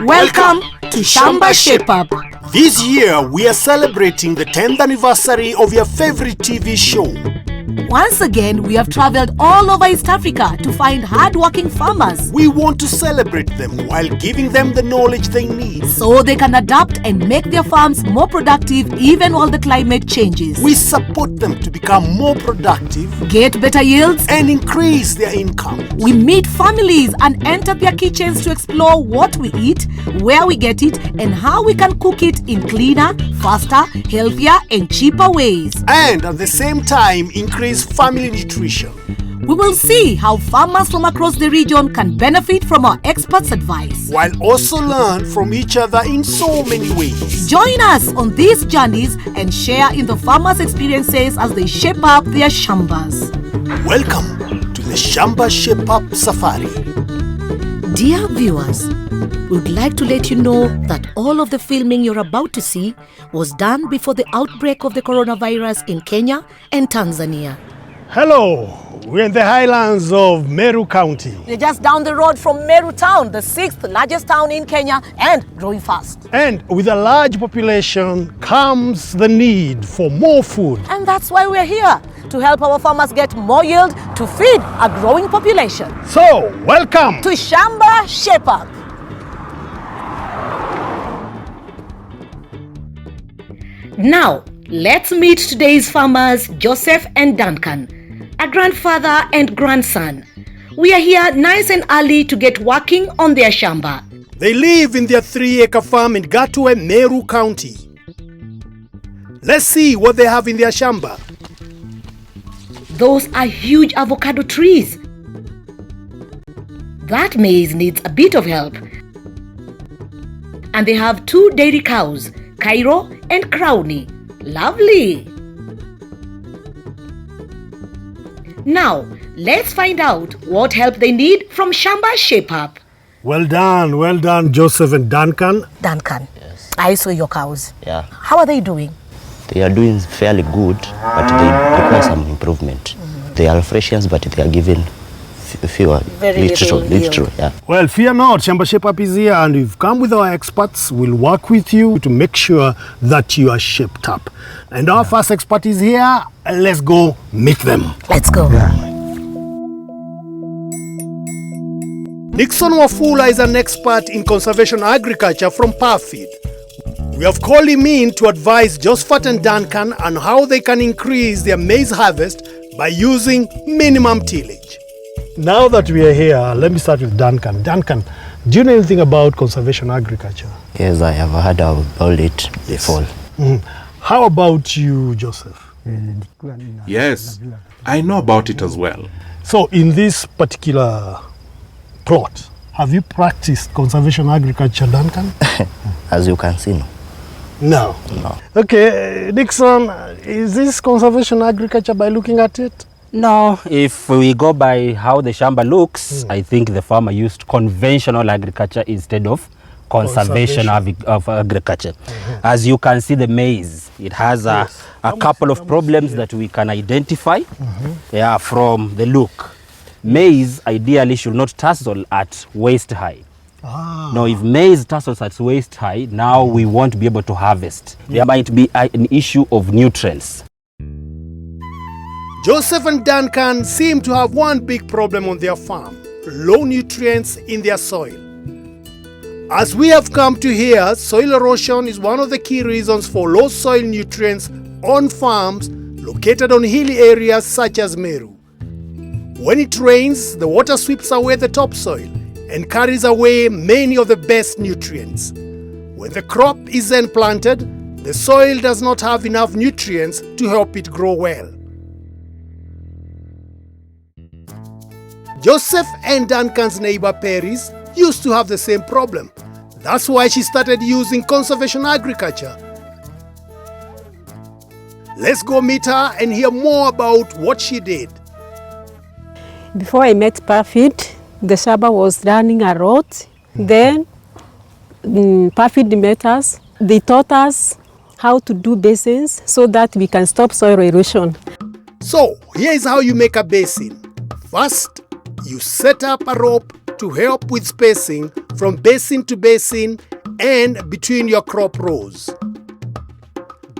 Welcome to Shamba Shape Up. This year, we are celebrating the 10th anniversary of your favorite TV show. Once again, we have traveled all over East Africa to find hard-working farmers. We want to celebrate them while giving them the knowledge they need, so they can adapt and make their farms more productive even while the climate changes. We support them to become more productive, get better yields, and increase their income. We meet families and enter their kitchens to explore what we eat, where we get it, and how we can cook it in cleaner, faster, healthier, and cheaper ways. And at the same time, increase family nutrition. We will see how farmers from across the region can benefit from our experts' advice, while also learn from each other in so many ways. Join us on these journeys and share in the farmers' experiences as they shape up their shambas. Welcome to the Shamba Shape Up Safari. Dear viewers, we would like to let you know that all of the filming you're about to see was done before the outbreak of the coronavirus in Kenya and Tanzania. Hello, we're in the highlands of Meru County. We're just down the road from Meru town, the 6th largest town in Kenya and growing fast. And with a large population comes the need for more food. And that's why we're here, to help our farmers get more yield to feed a growing population. So, welcome to Shamba Shape Up. Now, let's meet today's farmers, Joseph and Duncan, a grandfather and grandson. We are here nice and early to get working on their shamba. They live in their 3-acre farm in Gatwe, Meru County. Let's see what they have in their shamba. Those are huge avocado trees. That maize needs a bit of help. And they have 2 dairy cows, Cairo and Crowley. Lovely! Now, let's find out what help they need from Shamba Shape Up. Well done, Joseph and Duncan. Duncan, yes. I saw your cows. Yeah. How are they doing? They are doing fairly good, but they require some improvement. They are Fresians, but they are given fewer. Very little. Yeah. Well, fear not, Shamba Shape Up is here and we've come with our experts. We'll work with you to make sure that you are shaped up. And our first expert is here. Let's go meet them. Let's go. Yeah. Nixon Wafula is an expert in conservation agriculture from Parfit. We have called him in to advise Joseph and Duncan on how they can increase their maize harvest by using minimum tillage. Now that we are here, let me start with Duncan. Duncan, do you know anything about conservation agriculture? Yes, I have heard about it before. How about you, Joseph? Yes, I know about it as well. So in this particular plot, have you practiced conservation agriculture, Duncan? As you can see, no. No. Okay, Dixon, is this conservation agriculture by looking at it? No, if we go by how the shamba looks, I think the farmer used conventional agriculture instead of conservation of agriculture. As you can see the maize, it has a couple of problems that we can identify from the look. Maize ideally should not tassel at waist high. Now, if maize tassels at waist high, now we won't be able to harvest. There might be an issue of nutrients. Joseph and Duncan seem to have one big problem on their farm: low nutrients in their soil. As we have come to hear, soil erosion is one of the key reasons for low soil nutrients on farms located on hilly areas such as Meru. When it rains, the water sweeps away the topsoil and carries away many of the best nutrients. When the crop is then planted, the soil does not have enough nutrients to help it grow well. Joseph and Duncan's neighbor Paris used to have the same problem. That's why she started using conservation agriculture. Let's go meet her and hear more about what she did. Before I met Parfit, the Shamba was running a lot. Then Parfit met us. They taught us how to do basins so that we can stop soil erosion. So here is how you make a basin. First, you set up a rope to help with spacing from basin to basin and between your crop rows.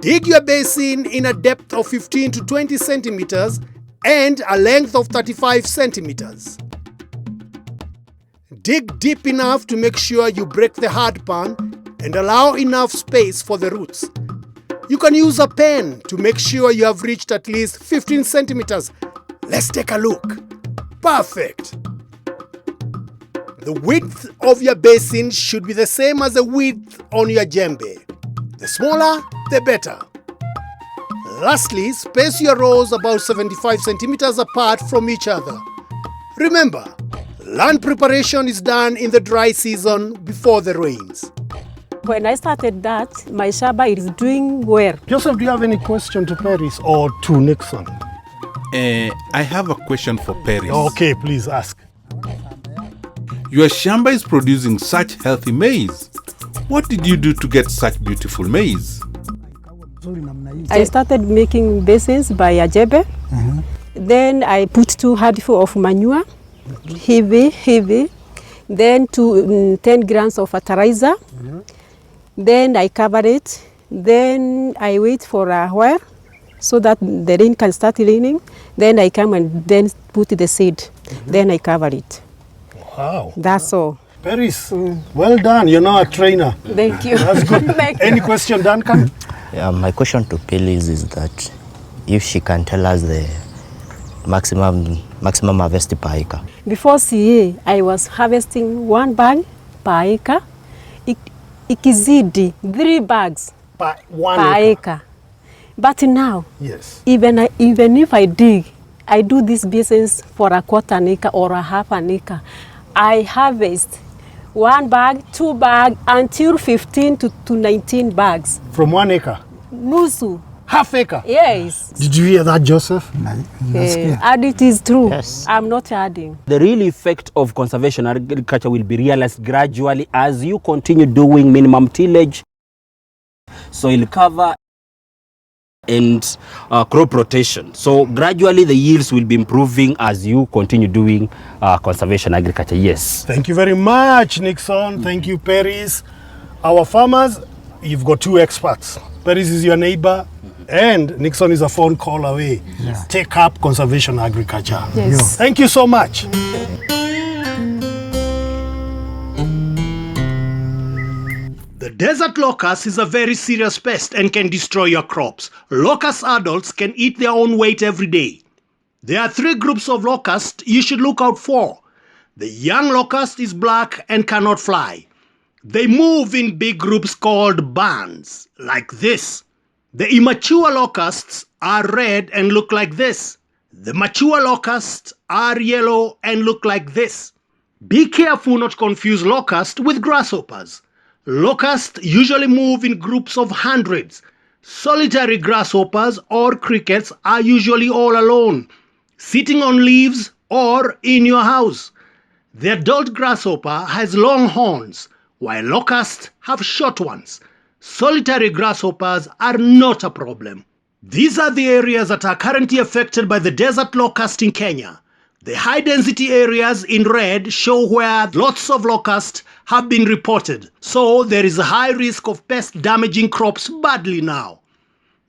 Dig your basin in a depth of 15 to 20 centimeters and a length of 35 centimeters. Dig deep enough to make sure you break the hard pan and allow enough space for the roots. You can use a pen to make sure you have reached at least 15 centimeters. Let's take a look. Perfect. The width of your basin should be the same as the width on your djembe. The smaller, the better. Lastly, space your rows about 75 centimeters apart from each other. Remember, land preparation is done in the dry season before the rains. When I started that, my shamba is doing well. Joseph, do you have any question to Paris or to Nixon? I have a question for Paris. Okay, please ask. Your shamba is producing such healthy maize. What did you do to get such beautiful maize? I started making basins by a jebe. Then I put 2 handfuls of manure, heavy. Then 10 grams of fertilizer. Then I cover it. Then I wait for a while so that the rain can start raining. Then I come and then put the seed. Then I cover it. Wow. That's all. Paris, well done. You're now a trainer. Thank you. That's good. Thank you. Any question, Duncan? My question to Pelis is that if she can tell us the maximum harvest per acre. Before CA, I was harvesting 1 bag per acre. Ikizidi 3 bags Per per acre. But now, Yes. even if I dig, I do this business for a quarter an acre or a half an acre. I harvest 1 bag, 2 bags, until 15 to 19 bags. From 1 acre? Nusu. Half acre? Yes. Did you hear that, Joseph? And it is true. Yes. I'm not adding. The real effect of conservation agriculture will be realized gradually as you continue doing minimum tillage, soil cover, and crop rotation. So gradually the yields will be improving as you continue doing conservation agriculture. Yes. Thank you very much, Nixon. Thank you, Paris. Our farmers, you've got 2 experts. Paris is your neighbor, and Nixon is a phone call away. Take up conservation agriculture. Yes. Thank you so much. The desert locust is a very serious pest and can destroy your crops. Locust adults can eat their own weight every day. There are 3 groups of locusts you should look out for. The young locust is black and cannot fly. They move in big groups called bands, like this. The immature locusts are red and look like this. The mature locusts are yellow and look like this. Be careful not to confuse locust with grasshoppers. Locusts usually move in groups of hundreds. Solitary grasshoppers or crickets are usually all alone, sitting on leaves or in your house. The adult grasshopper has long horns, while locusts have short ones. Solitary grasshoppers are not a problem. These are the areas that are currently affected by the desert locust in Kenya. The high density areas in red show where lots of locusts have been reported, so there is a high risk of pest damaging crops badly now.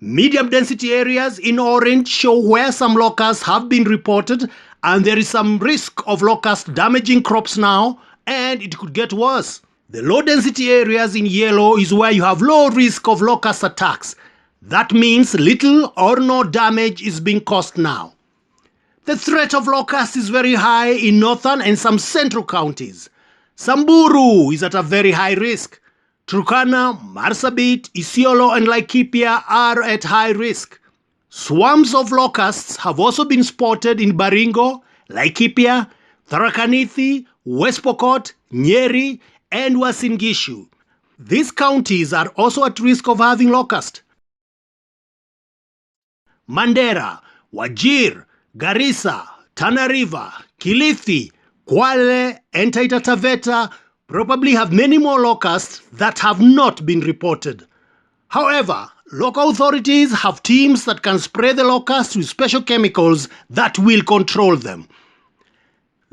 Medium density areas in orange show where some locusts have been reported and there is some risk of locusts damaging crops now, and it could get worse. The low density areas in yellow is where you have low risk of locust attacks. That means little or no damage is being caused now. The threat of locusts is very high in northern and some central counties. Samburu is at a very high risk. Turkana, Marsabit, Isiolo and Laikipia are at high risk. Swarms of locusts have also been spotted in Baringo, Laikipia, Tharaka Nithi, West Pokot, Nyeri and Uasin Gishu. These counties are also at risk of having locust. Mandera, Wajir, Garissa, Tana River, Kilifi, Kwale and Taita Taveta probably have many more locusts that have not been reported. However, local authorities have teams that can spray the locusts with special chemicals that will control them.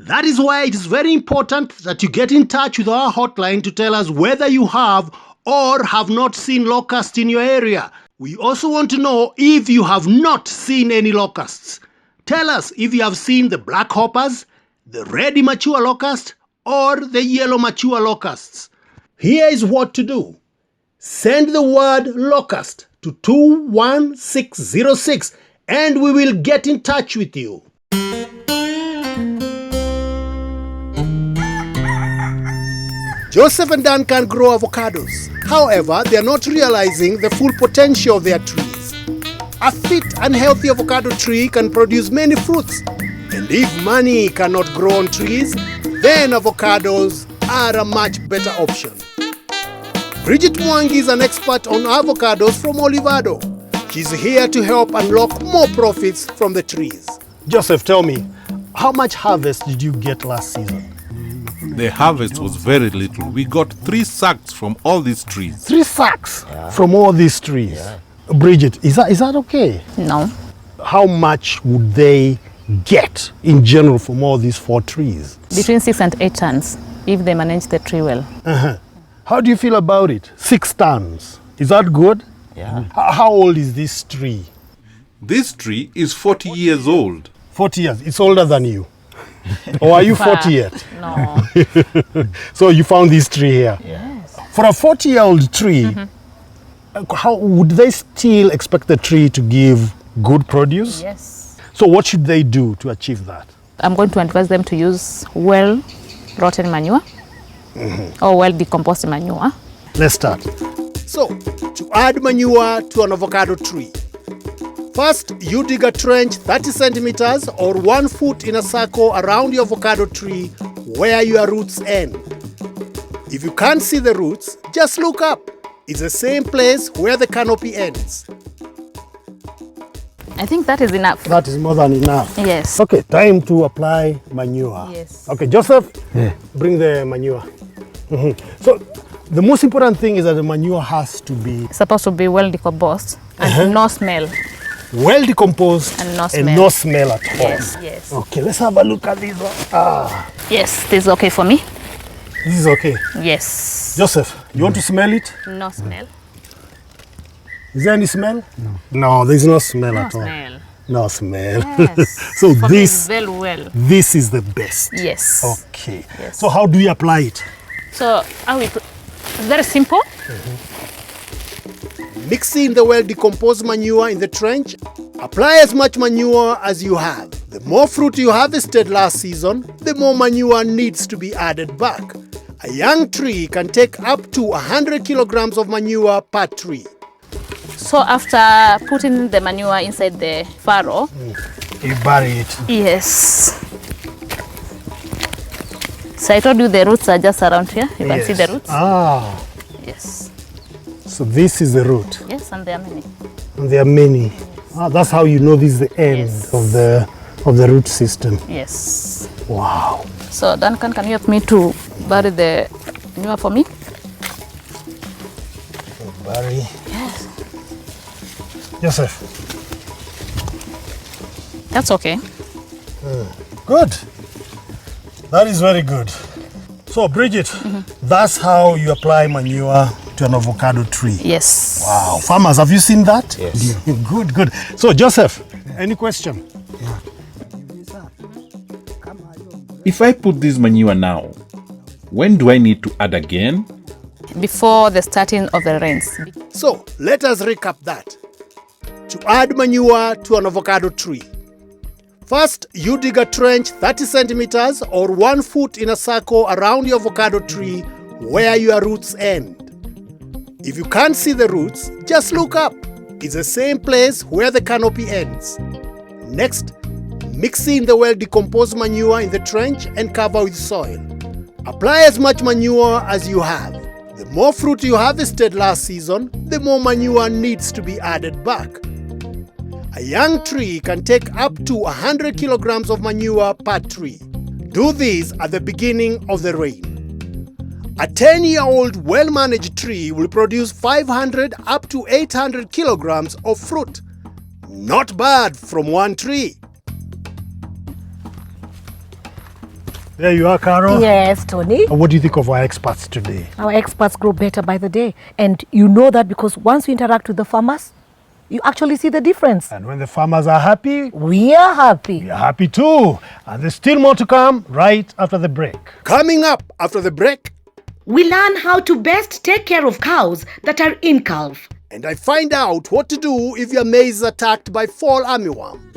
That is why it is very important that you get in touch with our hotline to tell us whether you have or have not seen locusts in your area. We also want to know if you have not seen any locusts. Tell us if you have seen the black hoppers, the red immature locust, or the yellow mature locusts. Here is what to do. Send the word locust to 21606 and we will get in touch with you. Joseph and Duncan grow avocados. However, they are not realizing the full potential of their trees. A fit and healthy avocado tree can produce many fruits. And if money cannot grow on trees, then avocados are a much better option. Bridget Mwangi is an expert on avocados from Olivado. She's here to help unlock more profits from the trees. Joseph, tell me, how much harvest did you get last season? The harvest was very little. We got 3 sacks from all these trees. 3 sacks from all these trees. Bridget, is that okay? No. How much would they get in general from all these 4 trees? Between 6 and 8 tons if they manage the tree well. How do you feel about it? 6 tons. Is that good? Yeah. How old is this tree? This tree is 40 years old. 40 years. It's older than you. Or are you 40 yet? No. So you found this tree here? Yes. For a 40-year-old tree, how would they still expect the tree to give good produce? Yes. So what should they do to achieve that? I'm going to advise them to use well rotten manure or well decomposed manure. Let's start. So, to add manure to an avocado tree, first, you dig a trench 30 centimeters or 1 foot in a circle around your avocado tree where your roots end. If you can't see the roots, just look up. It's the same place where the canopy ends. I think that is enough. That is more than enough. Yes. Okay, time to apply manure. Yes. Okay, Joseph, bring the manure. So, the most important thing is that the manure has to be It's supposed to be well decomposed and no smell. well decomposed And no and smell. no smell at all. Yes, yes. Okay, let's have a look at this one. Yes, this is okay for me. This is okay. Yes. Joseph, you want to smell it? No smell. Is there any smell? No, there's no smell No at all. smell. No smell. Yes. So For me, this it's very well. this is the best. Yes. Okay. Yes. So how do we apply it? So very simple. Mix in the well decomposed manure in the trench. Apply as much manure as you have. The more fruit you harvested last season, the more manure needs to be added back. A young tree can take up to 100 kilograms of manure per tree. So after putting the manure inside the furrow, You bury it. yes. So I told you the roots are just around here. You can see the roots. Ah, Yes. so this is the root. Yes, and there are many. And there are many. Ah, that's how you know this is the end Yes. of the root system. Yes. Wow. So Duncan, can you help me to bury the manure for me? Bury. Joseph. That's okay. Good. That is very good. So, Bridget, that's how you apply manure to an avocado tree. Yes. Wow. Farmers, have you seen that? Yes. Good, good. So, Joseph, any question? If I put this manure now, when do I need to add again? Before the starting of the rains. So, let us recap that. To add manure to an avocado tree, first, you dig a trench 30 centimeters or 1 foot in a circle around your avocado tree where your roots end. If you can't see the roots, just look up. It's the same place where the canopy ends. Next, mix in the well decomposed manure in the trench and cover with soil. Apply as much manure as you have. The more fruit you harvested last season, the more manure needs to be added back. A young tree can take up to 100 kilograms of manure per tree. Do this at the beginning of the rain. A 10-year-old well-managed tree will produce 500 up to 800 kilograms of fruit. Not bad from one tree. There you are, Carol. Yes, Tony. And what do you think of our experts today? Our experts grow better by the day. And you know that because once you interact with the farmers, you actually see the difference. And when the farmers are happy, We are happy. we are happy too. And there's still more to come right after the break. Coming up after the break, We learn how to best take care of cows that are in calf. and I find out what to do if your maize is attacked by FallArmy Worm.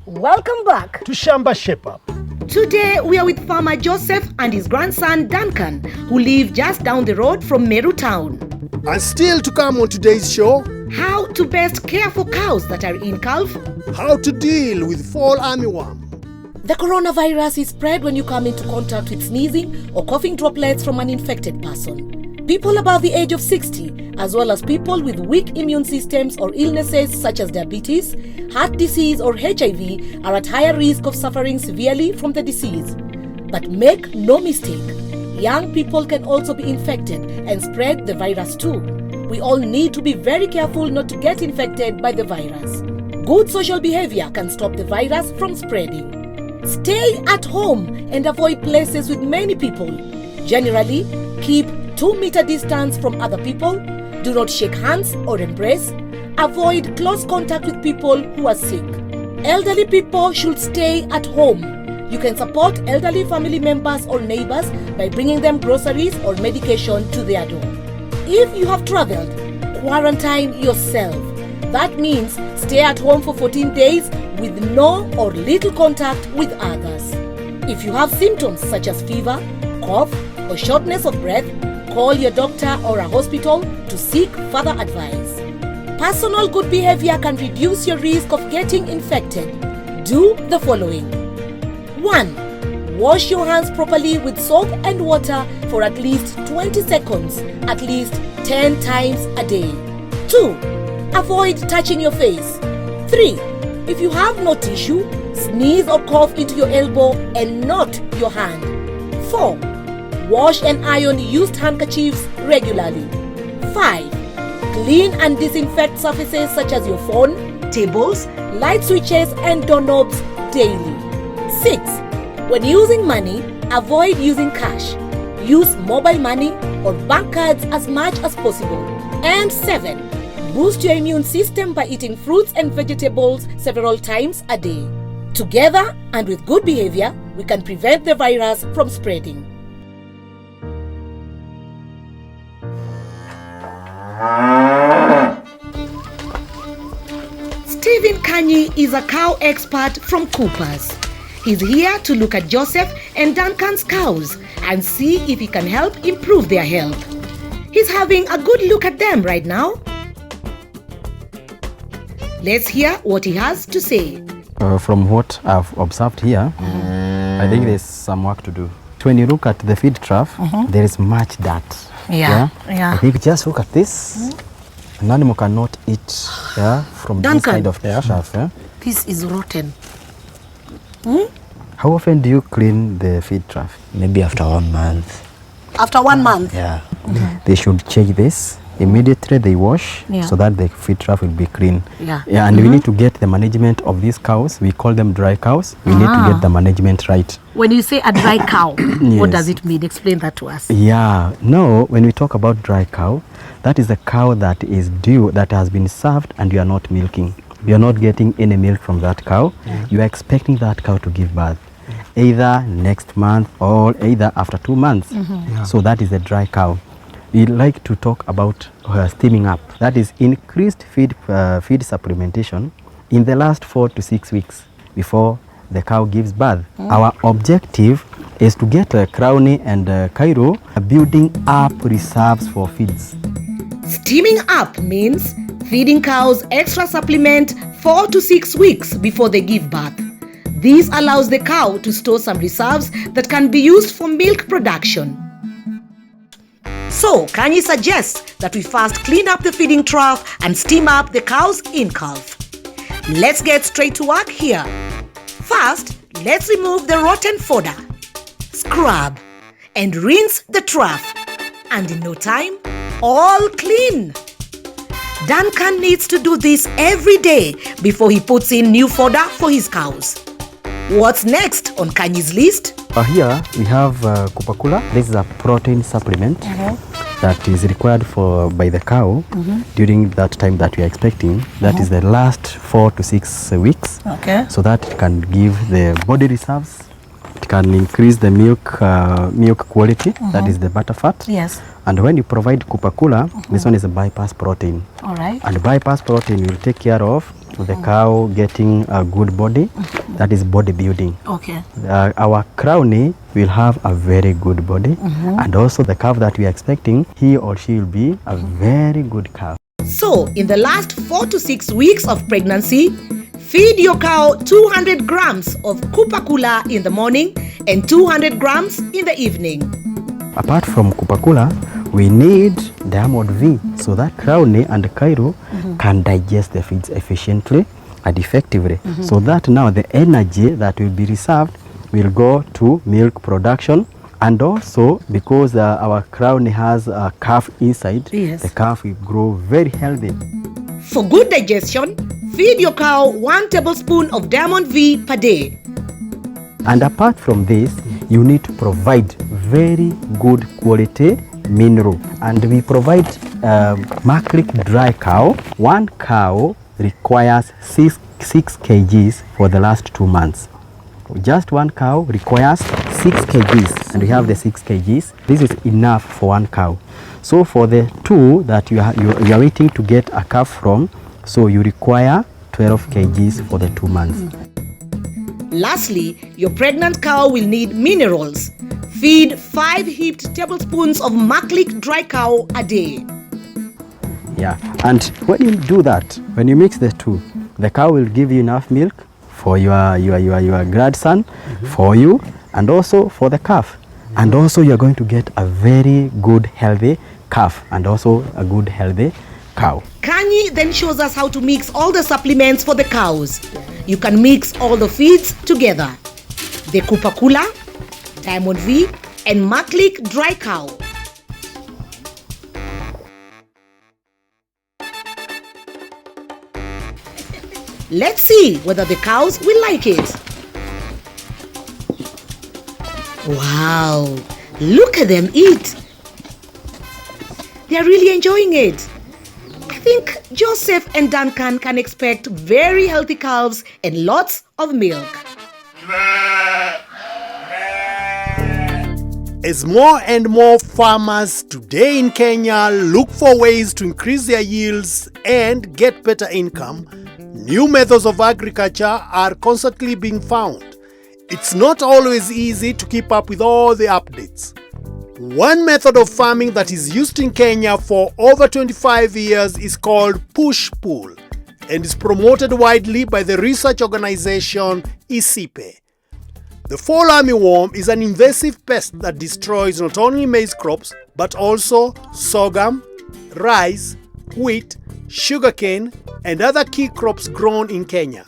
Welcome back. To Shamba Shape Up. Today we are with farmer Joseph and his grandson Duncan, who live just down the road from Meru town. And still to come on today's show, How to best care for cows that are in calf. how to deal with FallArmy Worm. The coronavirus is spread when you come into contact with sneezing or coughing droplets from an infected person. People above the age of 60, as well as people with weak immune systems or illnesses such as diabetes, heart disease or HIV are at higher risk of suffering severely from the disease. But make no mistake, young people can also be infected and spread the virus too. We all need to be very careful not to get infected by the virus. Good social behavior can stop the virus from spreading. Stay at home and avoid places with many people. Generally, keep 2-meter distance from other people. Do not shake hands or embrace. Avoid close contact with people who are sick. Elderly people should stay at home. You can support elderly family members or neighbors by bringing them groceries or medication to their door. If you have traveled, quarantine yourself. That means stay at home for 14 days with no or little contact with others. If you have symptoms such as fever, cough, or shortness of breath, call your doctor or a hospital to seek further advice. Personal good behavior can reduce your risk of getting infected. Do the following. 1. Wash your hands properly with soap and water for at least 20 seconds, at least 10 times a day. 2. Avoid touching your face. 3. If you have no tissue, sneeze or cough into your elbow and not your hand. 4. Wash and iron used handkerchiefs regularly. 5. Clean and disinfect surfaces such as your phone, tables, light switches and doorknobs daily. 6. When using money, avoid using cash. Use mobile money or bank cards as much as possible. And 7. Boost your immune system by eating fruits and vegetables several times a day. Together and with good behavior, we can prevent the virus from spreading. Stephen Kanyi is a cow expert from Coopers. He's here to look at Joseph and Duncan's cows and see if he can help improve their health. He's having a good look at them right now. Let's hear what he has to say. From what I've observed here, I think there's some work to do. When you look at the feed trough, there is much dirt. Yeah. I think just look at this. An animal cannot eat from Duncan. this kind of trough. This is rotten. How often do you clean the feed trough? Maybe after 1 month. After 1 month? Yeah. They should check this. Immediately they wash so that the feed trough will be clean. And we need to get the management of these cows. We call them dry cows. We need to get the management right. When you say a dry cow, what Yes. does it mean? Explain that to us. Yeah, no, when we talk about dry cow, that is a cow that is due, that has been served and you are not milking. You are not getting any milk from that cow. You are expecting that cow to give birth either next month or either after 2 months. So that is a dry cow. We like to talk about steaming up. That is increased feed supplementation in the last 4 to 6 weeks before the cow gives birth. Our objective is to get Crowley and Cairo building up reserves for feeds. Steaming up means feeding cows extra supplement 4 to 6 weeks before they give birth. This allows the cow to store some reserves that can be used for milk production. So, Kanyi suggests that we first clean up the feeding trough and steam up the cow's in-calf. Let's get straight to work here. First, let's remove the rotten fodder, scrub, and rinse the trough. And in no time, all clean. Duncan needs to do this every day before he puts in new fodder for his cows. What's next on Kanyi's list? Here we have Kupakula. This is a protein supplement that is required by the cow during that time that we are expecting. That is the last 4 to 6 weeks. Okay. So that it can give the body reserves. It can increase the milk quality. That is the butter fat. Yes. And when you provide Kupakula, this one is a bypass protein. All right. And bypass protein will take care of the cow getting a good body. That is body building. Okay. Our crownie will have a very good body, and also the calf that we are expecting, he or she will be a very good calf. So, in the last 4 to 6 weeks of pregnancy, feed your cow 200 grams of Kupakula in the morning and 200 grams in the evening. Apart from Kupakula, we need Diamond V so that crownie and Cairo can digest the feeds efficiently and effectively. So that now the energy that will be reserved will go to milk production, and also because our crownie has a calf inside, the calf will grow very healthy. For good digestion, feed your cow 1 tablespoon of Diamond V per day. And apart from this, you need to provide very good quality mineral. And we provide Maclick dry cow. 1 cow requires 6 kgs for the last 2 months. Just 1 cow requires 6 kgs, and we have the 6 kgs. This is enough for 1 cow. So for the 2 that you are waiting to get a calf from, so you require 12 kgs for the 2 months. Lastly, your pregnant cow will need minerals. Feed 5 heaped tablespoons of Maclick dry cow a day. Yeah, and when you do that, when you mix the 2, the cow will give you enough milk for your grandson, for you, and also for the calf. And also you are going to get a very good healthy calf and also a good healthy cow. Kanyi then shows us how to mix all the supplements for the cows. You can mix all the feeds together. The Kupakula, Diamond V, and Maclick dry cow. Let's see whether the cows will like it. Wow, look at them eat. They're really enjoying it. I think Joseph and Duncan can expect very healthy calves and lots of milk. As more and more farmers today in Kenya look for ways to increase their yields and get better income, new methods of agriculture are constantly being found. It's not always easy to keep up with all the updates. One method of farming that is used in Kenya for over 25 years is called push-pull and is promoted widely by the research organization ISIPE. The FallArmy worm is an invasive pest that destroys not only maize crops but also sorghum, rice, wheat, sugarcane, and other key crops grown in Kenya.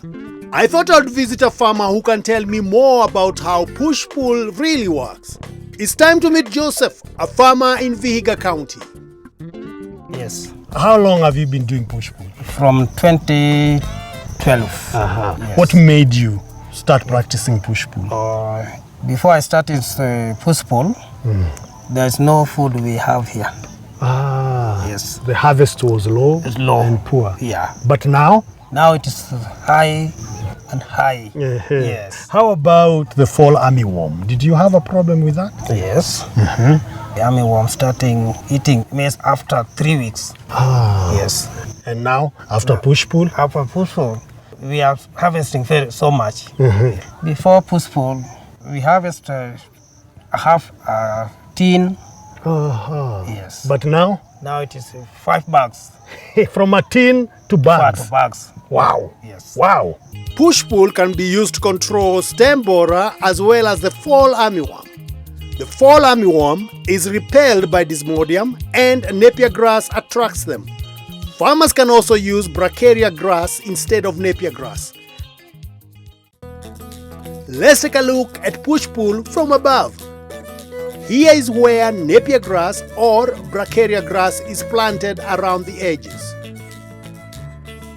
I thought I'd visit a farmer who can tell me more about how push-pull really works. It's time to meet Joseph, a farmer in Vihiga County. Yes, How long have you been doing push-pull? from 2012. Yes. What made you start practicing push-pull? Before I started push-pull, there's no food we have here. Yes. The harvest was low, It's low. and poor. Yeah. But now? Now it is high and high. Yes. How about the FallArmy worm? Did you have a problem with that? Yes. The army worm starting eating maize after 3 weeks. Yes. And now, after push-pull? After push-pull, we are harvesting so much. Before push-pull, we harvest half a tin. Yes. But now? Now it is 5 bags. From a tin to bags. 5 bags. Wow. Yes. Wow. Push-pull can be used to control stem borer as well as the FallArmy worm. The FallArmy worm is repelled by Desmodium and Napier grass attracts them. Farmers can also use Bracharia grass instead of Napier grass. Let's take a look at push-pull from above. Here is where Napier grass or Bracharia grass is planted around the edges.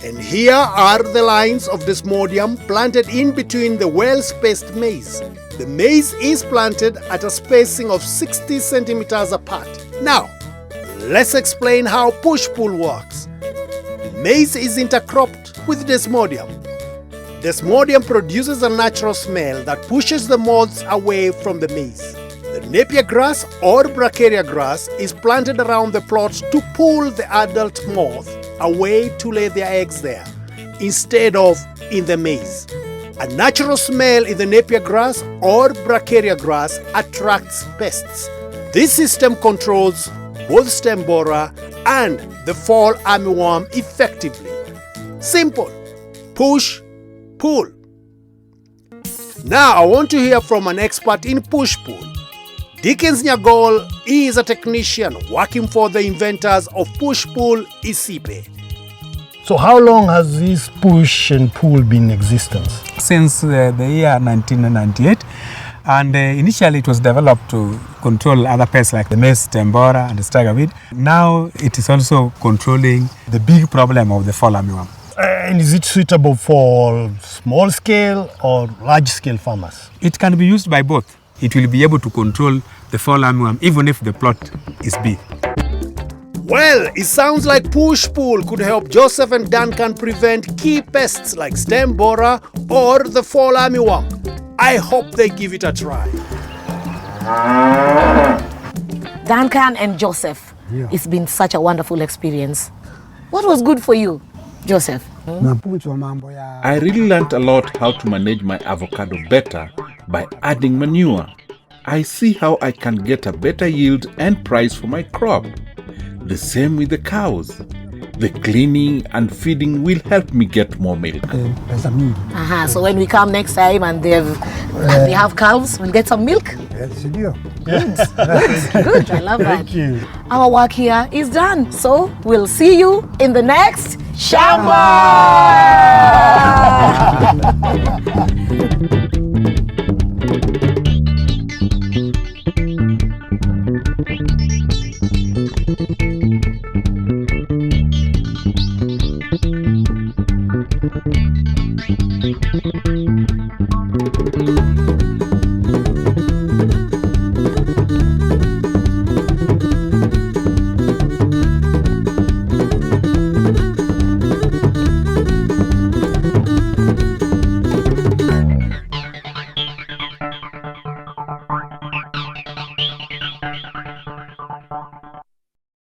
And here are the lines of desmodium planted in between the well-spaced maize. The maize is planted at a spacing of 60 centimeters apart. Now, let's explain how push-pull works. Maize is intercropped with desmodium. Desmodium produces a natural smell that pushes the moths away from the maize. The napier grass or bracharia grass is planted around the plot to pull the adult moth away to lay their eggs there, instead of in the maize. A natural smell in the napier grass or bracharia grass attracts pests. This system controls both stem borer and the FallArmy worm effectively. Simple. Push, pull. Now I want to hear from an expert in push-pull. Dickens Nyagol is a technician working for the inventors of push-pull Isipe. So how long has this push and pull been in existence? Since the year 1998, and initially it was developed to control other pests like the maize stem borer and the staggerweed. Now it is also controlling the big problem of the FallArmy worm. And is it suitable for small scale or large scale farmers? It can be used by both. It will be able to control the FallArmy worm even if the plot is big. Well, it sounds like push-pull could help Joseph and Duncan prevent key pests like stem borer or the FallArmy worm. I hope they give it a try. Duncan and Joseph, it's been such a wonderful experience. What was good for you, Joseph? I really learned a lot how to manage my avocado better by adding manure. I see how I can get a better yield and price for my crop. The same with the cows. The cleaning and feeding will help me get more milk. So when we come next time and they have calves, we'll get some milk? Good. I love that. Thank you. Our work here is done. So we'll see you in the next Shamba!